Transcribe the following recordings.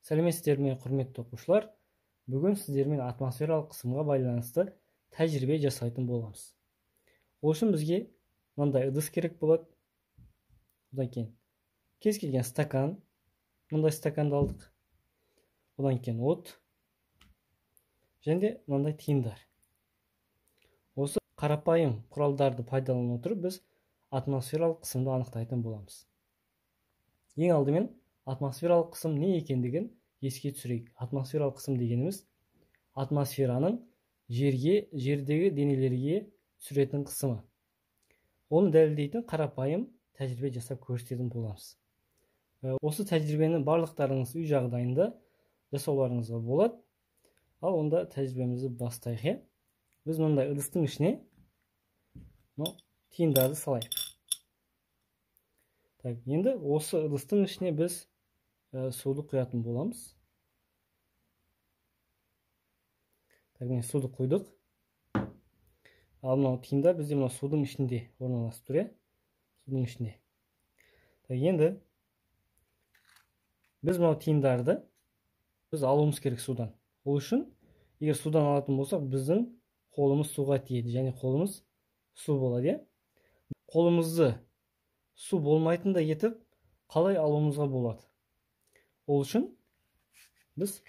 Сәлеметсіздер ме, құрметті оқушылар? Бүгін сіздермен атмосфералық қысымға байланысты тәжірибе жасайтын боламыз. Ол үшін бізге мынандай ыдыс керек болады. Одан кейін кез келген стакан, мындай стаканды алдық. Одан кейін от және мынандай тиындар. Осы қарапайым құралдарды пайдалана отырып біз атмосфералық қысымды анықтайтын боламыз. Ең алдымен атмосфералық қысым не екендігін еске түсірейік. Атмосфералық қысым дегеніміз атмосфераның жердегі денелерге түсіретін қысымы. Оны дәлелдейтін қарапайым тәжірибе жасап көрсететін боламыз. Осы тәжірибені барлықтарыңыз үй жағдайында жасауларыңызға болады. Ал онда тәжірибемізді бастайық. Біз мындай ыдыстың ішіне тиындарды салайық. Енді осы ыдыстың ішіне біз суды құятын боламыз. Суды құйдық. Ал мынау тиындар бізде мынау судың ішінде орналасып тұр. Судың ішінде. Енді біз мынау тиындарды біз алуымыз керек судан. Ол үшін егер судан алатын болсақ, біздің қолымыз суға тиеді және қолымыз су болады. Қолымызды су болмайтындай етіп қалай алуымызға болады? Ол үшін біз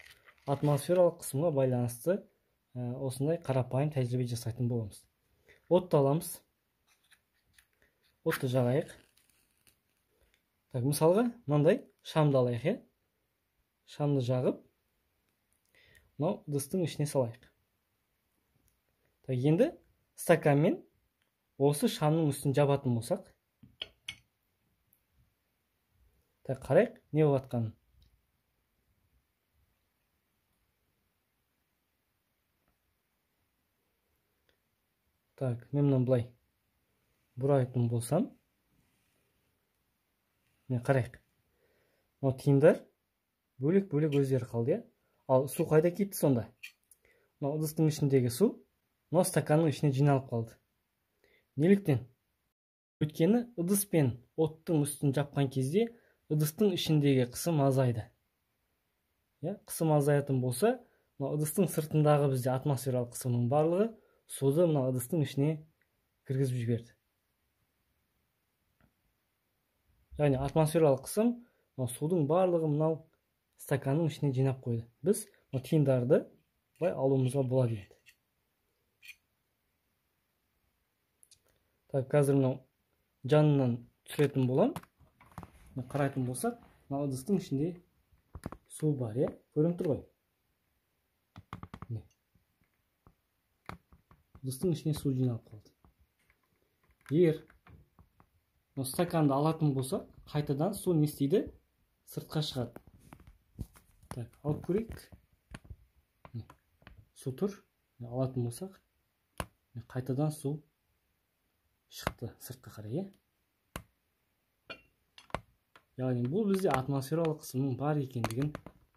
атмосфералық қысымға байланысты осындай қарапайым тәжірибе жасайтын боламыз. Отты аламыз. Отты жағайық. Мысалға, мынандай шамды алайық. Шамды жағып, мынау ыдыстың ішіне салайық. Енді стаканмен осы шамның үстін жабатын болсақ, қарайық, не болып жатқанын. Мен мұнан былай бұрайтын болсам, қарайық. Мынау тиындар бөлек-бөлек өздері қалды. Ал су қайда кетті сонда? Мынау ыдыстың ішіндегі су мынау стаканның ішіне жиналып қалды. Неліктен? Өйткені ыдыс пен оттың үстін жапқан кезде ыдыстың ішіндегі қысым азайды. Қысым азаятын болса, ыдыстың сыртындағы бізде атмосфералық қысымның барлығы суды мына ыдыстың ішіне кіргізіп жіберді. Яғни атмосфералық қысым судың барлығы мынау стаканның ішіне жинап қойды. Біз тиындарды алуымызға болады. Қазір мынау жанынан түсіретін болам. Қарайтын болсақ, мына ыдыстың ішінде су бар, көрініп тұр ғой. Ыдыстың ішіне су жиналып қалды. Егер стаканды алатын болсақ, қайтадан су не істейді? Сыртқа шығады. Алып көрейік. Су тұр. Алатын болсақ, қайтадан су шықты сыртқа қарай. Яғни бұл бізде атмосфералық қысымның бар екендігін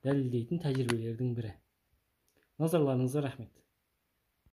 дәлелдейтін тәжірибелердің бірі. Назарларыңызға рахмет.